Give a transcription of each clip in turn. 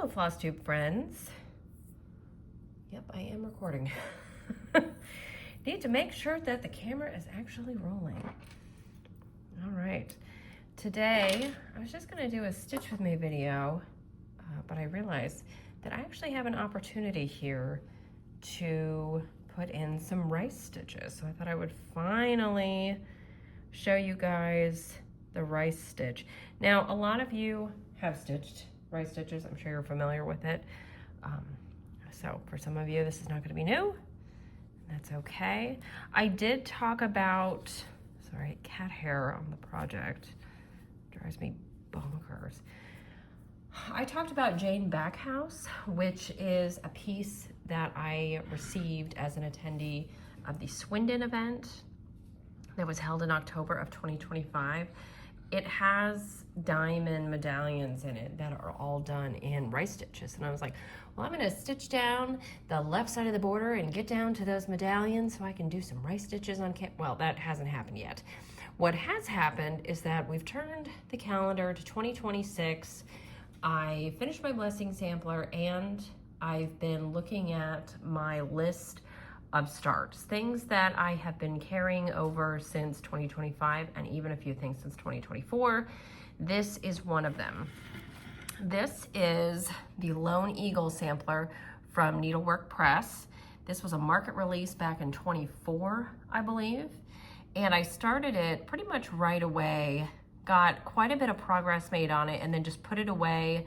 Hello, Flosstube friends. Yep, I am recording. Need to make sure that the camera is actually rolling. All right. Today, I was just going to do a stitch with me video, but I realized that I actually have an opportunity here to put in some rice stitches. So I thought I would finally show you guys the rice stitch. Now, a lot of you have stitched rice stitches. I'm sure you're familiar with it. So for some of you, this is not going to be new. That's okay. I did talk about, sorry, cat hair on the project. Drives me bonkers. I talked about Jane Backhouse, which is a piece that I received as an attendee of the Swindon event that was held in October of 2025. It has diamond medallions in it that are all done in rice stitches. And I was like, well, I'm gonna stitch down the left side of the border and get down to those medallions so I can do some rice stitches on well, that hasn't happened yet. What has happened is that we've turned the calendar to 2026. I finished my blessing sampler and I've been looking at my list of starts, things that I have been carrying over since 2025 and even a few things since 2024. This is one of them. This is the Lone Eagle sampler from NeedleWork Press. This was a market release back in 24, I believe. And I started it pretty much right away, got quite a bit of progress made on it, and then just put it away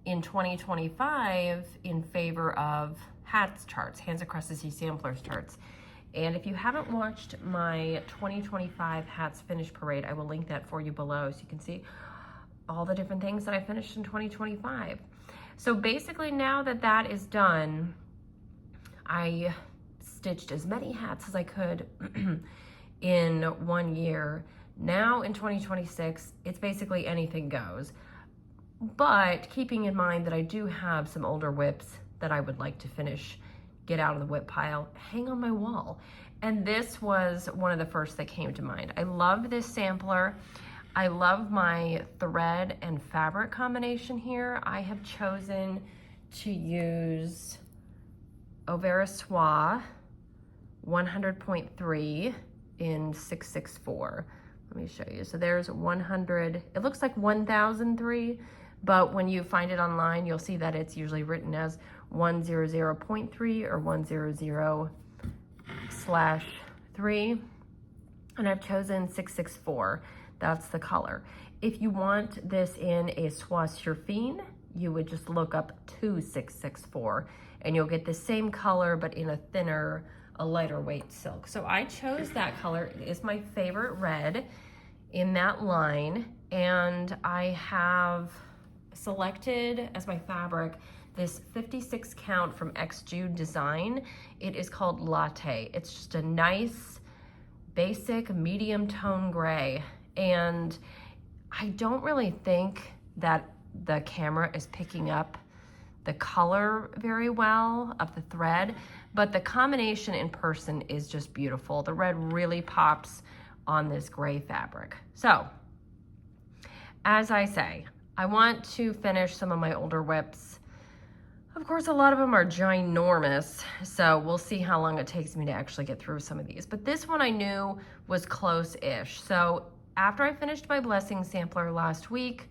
in 2025 in favor of hats charts, Hands Across the Sea samplers charts. And if you haven't watched my 2025 hats finish parade, I will link that for you below so you can see all the different things that I finished in 2025. So basically now that that is done, I stitched as many hats as I could in 1 year. Now in 2026, it's basically anything goes. But keeping in mind that I do have some older whips that I would like to finish, get out of the whip pile, hang on my wall. And this was one of the first that came to mind. I love this sampler. I love my thread and fabric combination here. I have chosen to use Overa Soie 100.3 in 664. Let me show you. So there's 100, it looks like 1003, but when you find it online, you'll see that it's usually written as 100.3 or 100/3. And I've chosen 664. That's the color. If you want this in a soie surfine, you would just look up 2664 and you'll get the same color, but in a thinner, a lighter weight silk. So I chose that color. It is my favorite red in that line. And I have selected as my fabric this 56 count from X Jude Design. It is called Latte. It's just a nice, basic, medium tone gray. And I don't really think that the camera is picking up the color very well of the thread, but the combination in person is just beautiful. The red really pops on this gray fabric. So, as I say, I want to finish some of my older whips. Of course, a lot of them are ginormous, so we'll see how long it takes me to actually get through some of these. But this one I knew was close-ish. So after I finished my blessing sampler last week,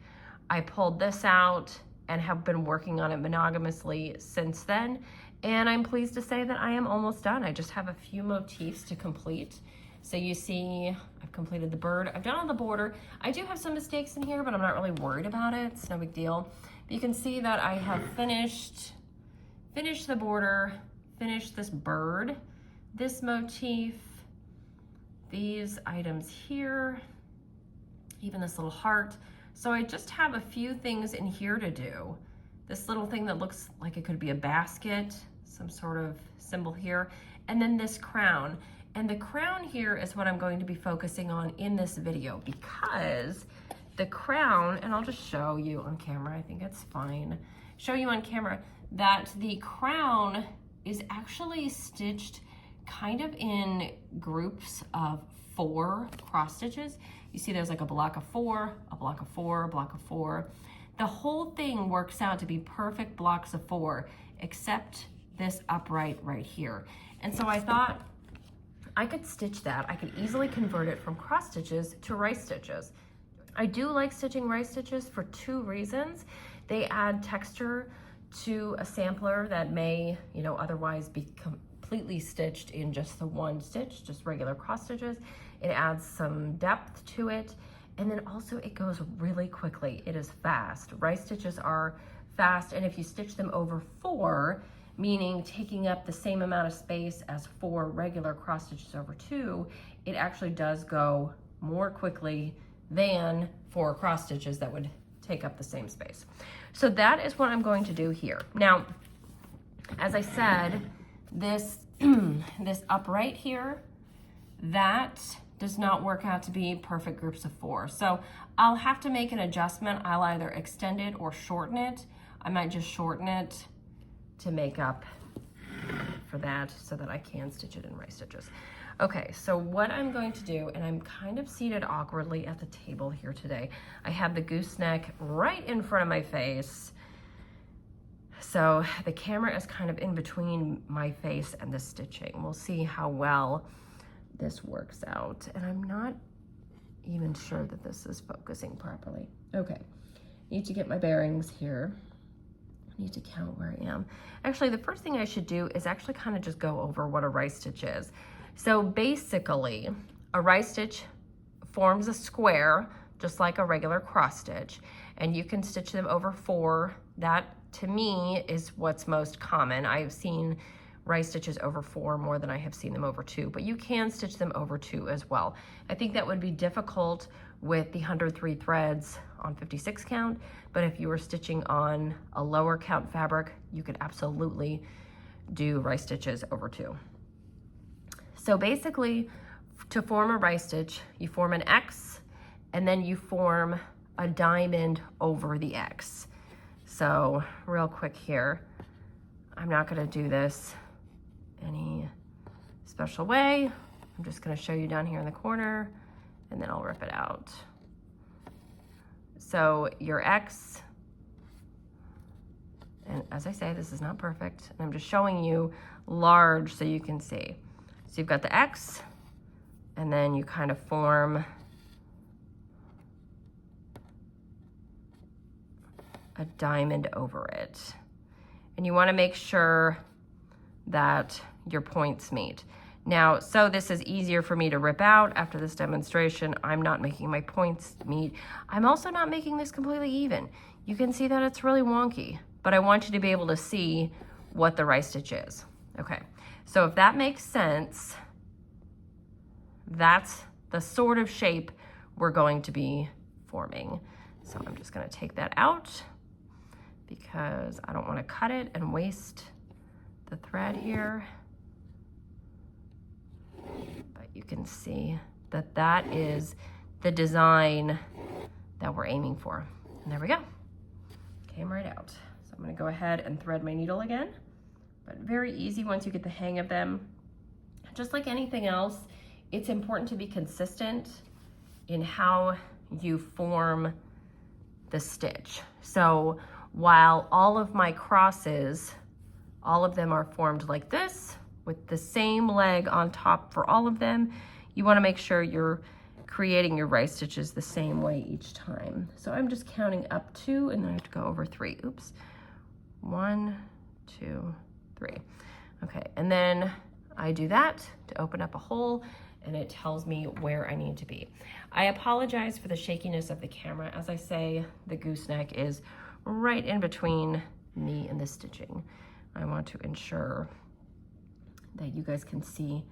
I pulled this out and have been working on it monogamously since then. And I'm pleased to say that I am almost done. I just have a few motifs to complete. So you see, I've completed the bird. I've done on the border. I do have some mistakes in here, but I'm not really worried about it. It's no big deal. But you can see that I have finished the border, finished this bird, this motif, these items here, even this little heart. So I just have a few things in here to do. This little thing that looks like it could be a basket, some sort of symbol here, and then this crown. And the crown here is what I'm going to be focusing on in this video, because the crown, and I'll just show you on camera, I think it's fine, show you on camera that the crown is actually stitched kind of in groups of 4 cross stitches. You see there's like a block of 4, a block of 4, a block of 4. the whole thing works out to be perfect blocks of 4, except this upright right here. And so I thought I could stitch that. I could easily convert it from cross stitches to rice stitches. I do like stitching rice stitches for 2 reasons. They add texture to a sampler that may, you know, otherwise be completely stitched in just the one stitch, just regular cross stitches. It adds some depth to it. And then also it goes really quickly. It is fast. Rice stitches are fast. And if you stitch them over 4, meaning taking up the same amount of space as 4 regular cross stitches over 2, it actually does go more quickly than 4 cross stitches that would take up the same space. So that is what I'm going to do here. Now, as I said, this, this upright here, that does not work out to be perfect groups of 4. So I'll have to make an adjustment. I'll either extend it or shorten it. I might just shorten it to make up for that so that I can stitch it in rice stitches. Okay, so what I'm going to do, and I'm kind of seated awkwardly at the table here today. I have the gooseneck right in front of my face. So the camera is kind of in between my face and the stitching. We'll see how well this works out. And I'm not even sure that this is focusing properly. Okay, need to get my bearings here. I need to count where I am. Actually, the first thing I should do is actually kind of just go over what a rice stitch is. So basically, a rice stitch forms a square, just like a regular cross stitch, and you can stitch them over 4. That, to me, is what's most common. I've seen rice stitches over 4 more than I have seen them over 2, but you can stitch them over 2 as well. I think that would be difficult with the 103 threads on 56 count, but if you were stitching on a lower count fabric, you could absolutely do rice stitches over 2. So basically, to form a rice stitch, you form an X, and then you form a diamond over the X. So real quick here, I'm not gonna do this any special way. I'm just gonna show you down here in the corner, and then I'll rip it out. So your X, and as I say, this is not perfect, and I'm just showing you large so you can see. So you've got the X, and then you kind of form a diamond over it. And you want to make sure that your points meet. Now, so this is easier for me to rip out after this demonstration. I'm not making my points meet. I'm also not making this completely even. You can see that it's really wonky, but I want you to be able to see what the rice stitch is. Okay, so if that makes sense, that's the sort of shape we're going to be forming. So I'm just gonna take that out because I don't wanna cut it and waste the thread here. But you can see that that is the design that we're aiming for. And there we go, came right out. So I'm gonna go ahead and thread my needle again, but very easy once you get the hang of them. Just like anything else, it's important to be consistent in how you form the stitch. So while all of my crosses, all of them are formed like this, with the same leg on top for all of them, you wanna make sure you're creating your rice stitches the same way each time. So I'm just counting up 2, and then I have to go over 3. Oops. 1, 2, 3. Okay, and then I do that to open up a hole, and it tells me where I need to be. I apologize for the shakiness of the camera. As I say, the gooseneck is right in between me and the stitching. I want to ensure that you guys can see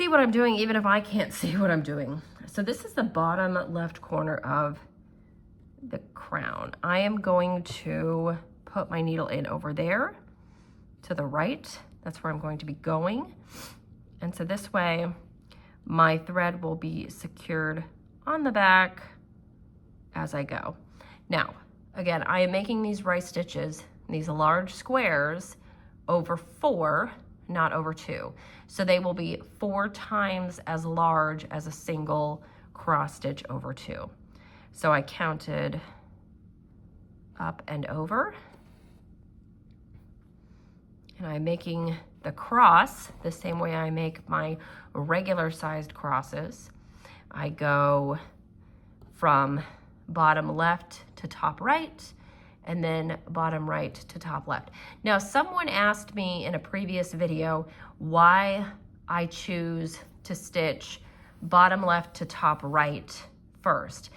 what I'm doing, even if I can't see what I'm doing. So this is the bottom left corner of the crown. I am going to put my needle in over there to the right. That's where I'm going to be going. And so this way, my thread will be secured on the back as I go. Now, again, I am making these rice stitches, these large squares, over 4, not over 2. So they will be 4 times as large as a single cross stitch over 2. So I counted up and over. And I'm making the cross the same way I make my regular sized crosses. I go from bottom left to top right, and then bottom right to top left. Now, someone asked me in a previous video why I choose to stitch bottom left to top right first.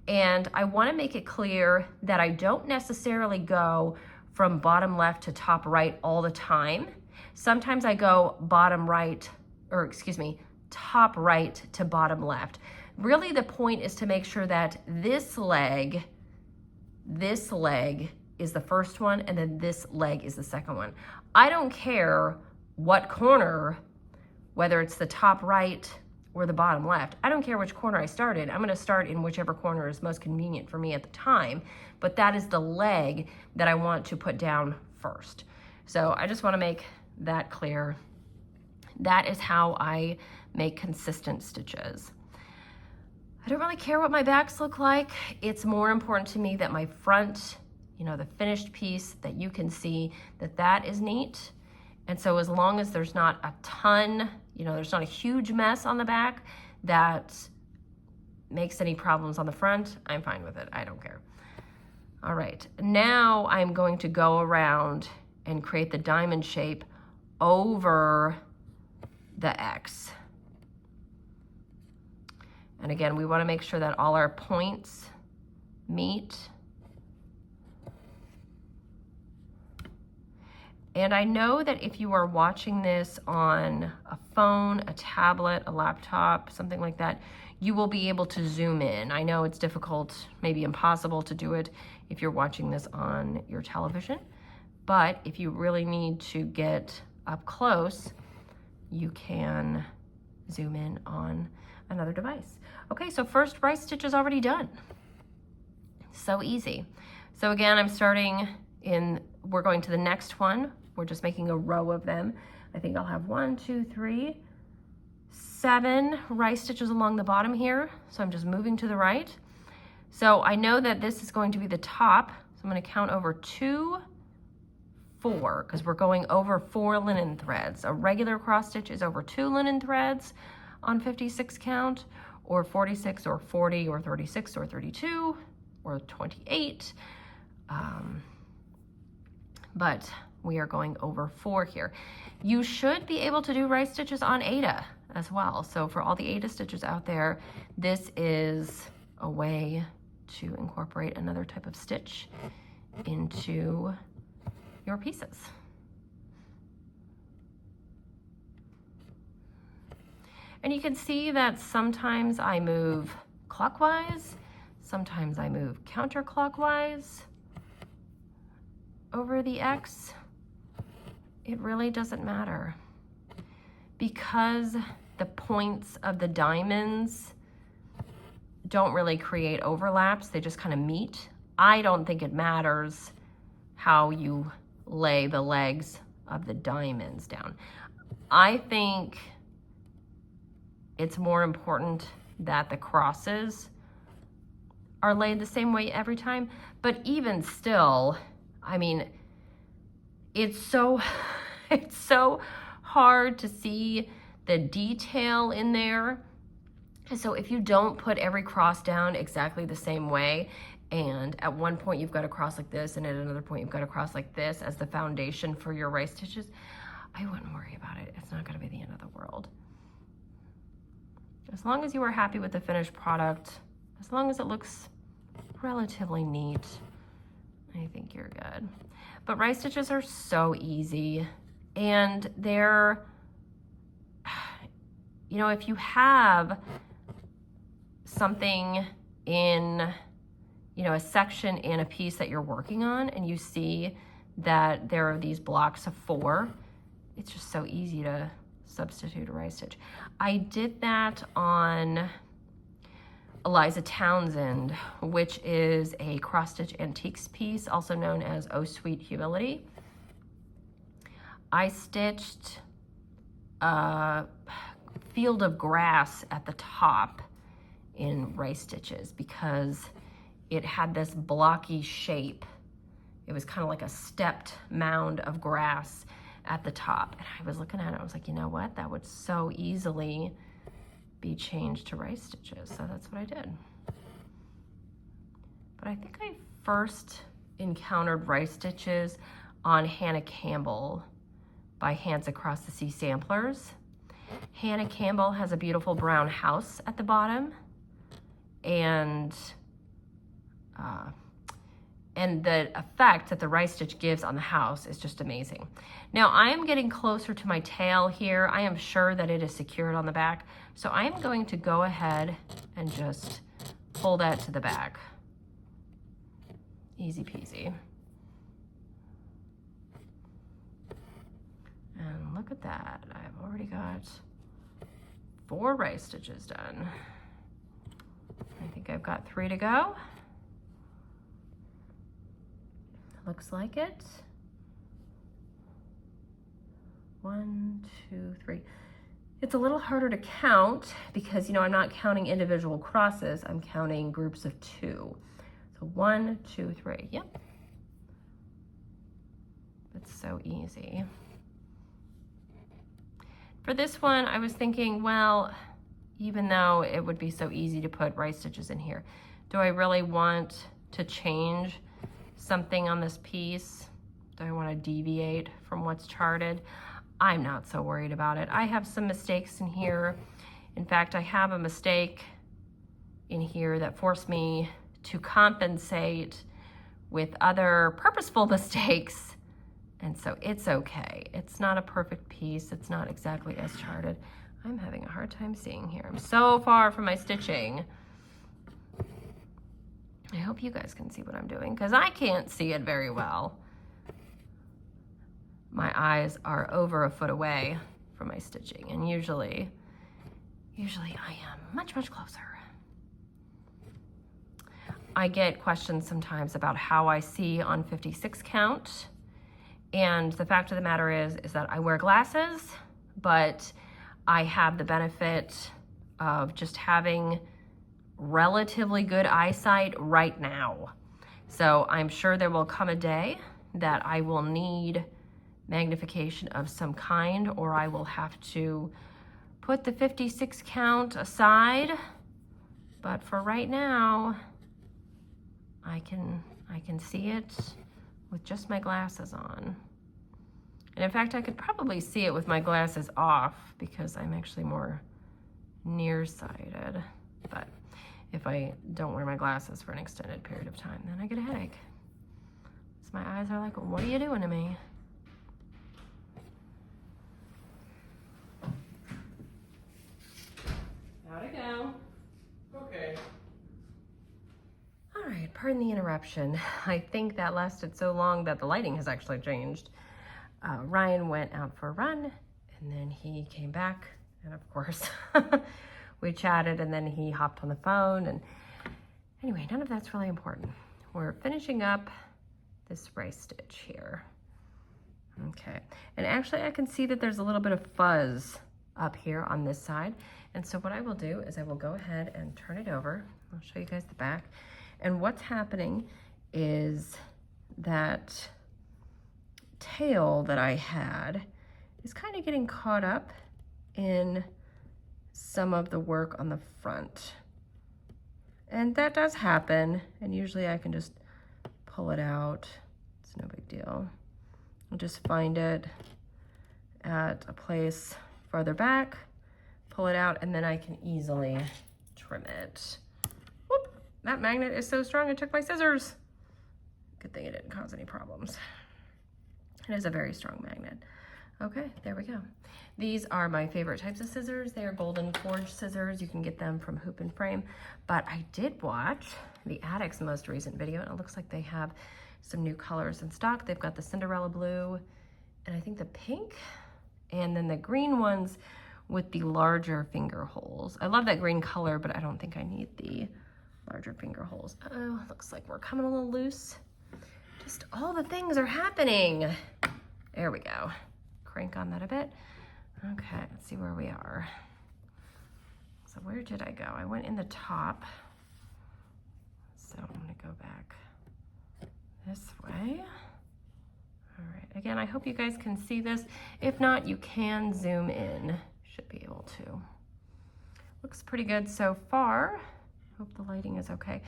And I want to make it clear that I don't necessarily go from bottom left to top right all the time. Sometimes I go bottom right, or excuse me, top right to bottom left. Really, the point is to make sure that this leg is the first one, and then this leg is the second one. I don't care what corner, whether it's the top right or the bottom left. I don't care which corner I start in. I'm gonna start in whichever corner is most convenient for me at the time, but that is the leg that I want to put down first. So I just wanna make that clear. That is how I make consistent stitches. I don't really care what my backs look like. It's more important to me that my front, you know, the finished piece, that you can see that is neat. And so as long as there's not a ton, you know, there's not a huge mess on the back that makes any problems on the front, I'm fine with it. I don't care. All right, now I'm going to go around and create the diamond shape over the X. And again, we want to make sure that all our points meet. And I know that if you are watching this on a phone, a tablet, a laptop, something like that, you will be able to zoom in. I know it's difficult, maybe impossible to do it if you're watching this on your television, but if you really need to get up close, you can zoom in on another device. Okay, so first rice stitch is already done. So easy. So again, I'm starting in, we're going to the next one. We're just making a row of them. I think I'll have 1, 2, 3, 7 rice stitches along the bottom here. So I'm just moving to the right. So I know that this is going to be the top. So I'm going to count over 2, 4, because we're going over 4 linen threads. A regular cross stitch is over 2 linen threads on 56 count, or 46, or 40, or 36, or 32, or 28. But we are going over 4 here. You should be able to do rice stitches on Aida as well. So for all the Aida stitches out there, this is a way to incorporate another type of stitch into your pieces. And you can see that sometimes I move clockwise, sometimes I move counterclockwise over the X. It really doesn't matter, because the points of the diamonds don't really create overlaps, they just kind of meet. I don't think it matters how you lay the legs of the diamonds down. I think it's more important that the crosses are laid the same way every time, but even still, I mean, it's so hard to see the detail in there. So if you don't put every cross down exactly the same way, and at one point you've got a cross like this, and at another point you've got a cross like this as the foundation for your rice stitches, I wouldn't worry about it. It's not gonna be the end of the world. As long as you are happy with the finished product, as long as it looks relatively neat, I think you're good. But rice stitches are so easy, and they're, you know, if you have something in, you know, a section in a piece that you're working on, and you see that there are these blocks of 4, it's just so easy to substitute a rice stitch. I did that on Eliza Townsend, which is a cross stitch antiques piece, also known as Oh Sweet Humility. I stitched a field of grass at the top in rice stitches because it had this blocky shape it was kind of like a stepped mound of grass at the top. And I was looking at it, I was like, you know what? That would so easily be changed to rice stitches. So that's what I did. But I think I first encountered rice stitches on Hannah Campbell by Hands Across the Sea Samplers. Hannah Campbell has a beautiful brown house at the bottom, and the effect that the rice stitch gives on the house is just amazing. Now I am getting closer to my tail here. I am sure that it is secured on the back, so I am going to go ahead and just pull that to the back. Easy peasy. And look at that, I've already got 4 rice stitches done. I think I've got 3 to go. Looks like it. 1, 2, 3. It's a little harder to count because, you know, I'm not counting individual crosses, I'm counting groups of 2. So 1, 2, 3, yep. It's so easy. For this one, I was thinking, well, even though it would be so easy to put rice stitches in here, do I really want to change something on this piece? Do I want to deviate from what's charted? I'm not so worried about it. I have some mistakes in here. In fact, I have a mistake in here that forced me to compensate with other purposeful mistakes. And so it's okay. It's not a perfect piece. It's not exactly as charted. I'm having a hard time seeing here. I'm so far from my stitching. I hope you guys can see what I'm doing because I can't see it very well. My eyes are over a foot away from my stitching, and usually I am much, much closer. I get questions sometimes about how I see on 56 count. And the fact of the matter is that I wear glasses, but I have the benefit of just having relatively good eyesight right now. So I'm sure there will come a day that I will need magnification of some kind, or I will have to put the 56 count aside. But for right now, I can see it with just my glasses on. And in fact, I could probably see it with my glasses off because I'm actually more nearsighted. But if I don't wear my glasses for an extended period of time, then I get a headache. So my eyes are like, what are you doing to me? How'd it go? Okay. All right, pardon the interruption. I think that lasted so long that the lighting has actually changed. Ryan went out for a run, and then he came back, and of course, we chatted, and then he hopped on the phone, and anyway, none of that's really important. We're finishing up this rice stitch here. Okay, and actually I can see that there's a little bit of fuzz up here on this side, and so what I will do is I will go ahead and turn it over. I'll show you guys the back. And what's happening is that tail that I had is kind of getting caught up in some of the work on the front. And that does happen, and usually I can just pull it out. It's no big deal. I'll just find it at a place farther back, pull it out, and then I can easily trim it. Whoop, that magnet is so strong it took my scissors. Good thing it didn't cause any problems. It is a very strong magnet. Okay, there we go. These are my favorite types of scissors. They are golden forged scissors. You can get them from Hoop and Frame. But I did watch the Addict's most recent video, and it looks like they have some new colors in stock. They've got the Cinderella blue, and I think the pink, and then the green ones with the larger finger holes. I love that green color, but I don't think I need the larger finger holes. Oh, looks like we're coming a little loose. Just all the things are happening. There we go. Crank on that a bit. Okay, let's see where we are. So where did I go? I went in the top. So I'm gonna go back this way. All right, again, I hope you guys can see this. If not, you can zoom in. Should be able to. Looks pretty good so far. Hope the lighting is okay.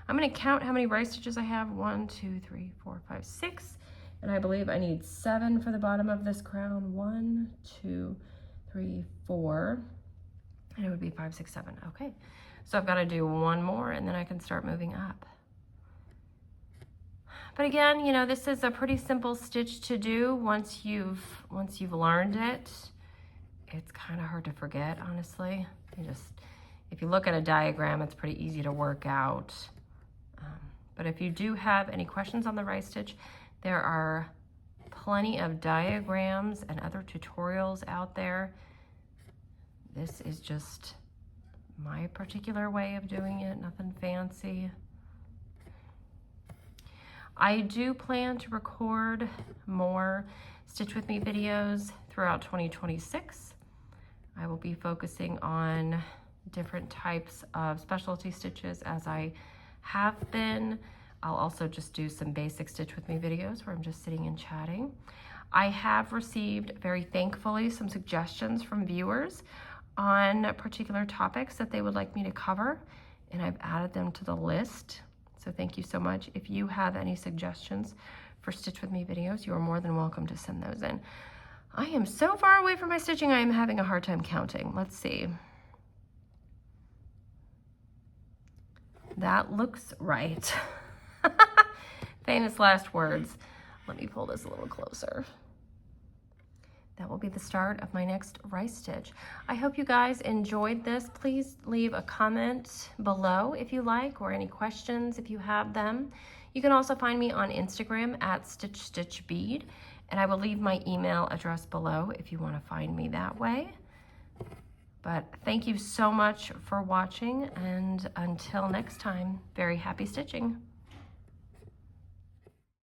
I'm gonna count how many rice stitches I have. 1, 2, 3, 4, 5, 6. And I believe I need 7 for the bottom of this crown. 1, 2, 3, 4. And it would be 5, 6, 7. Okay. So I've got to do one more and then I can start moving up. But again, you know, this is a pretty simple stitch to do once you've learned it. It's kind of hard to forget, honestly. If you look at a diagram, it's pretty easy to work out. But if you do have any questions on the rice stitch, there are plenty of diagrams and other tutorials out there. This is just my particular way of doing it, nothing fancy. I do plan to record more Stitch With Me videos throughout 2026. I will be focusing on different types of specialty stitches as I have been. I'll also just do some basic Stitch With Me videos where I'm just sitting and chatting. I have received, very thankfully, some suggestions from viewers on particular topics that they would like me to cover, and I've added them to the list. So thank you so much. If you have any suggestions for Stitch With Me videos, you are more than welcome to send those in. I am so far away from my stitching, I am having a hard time counting. Let's see. That looks right. Famous last words. Let me pull this a little closer. That will be the start of my next rice stitch. I hope you guys enjoyed this. Please leave a comment below if you like, or any questions if you have them. You can also find me on Instagram at StitchStitchBead, and I will leave my email address below if you want to find me that way. But thank you so much for watching, and until next time, very happy stitching.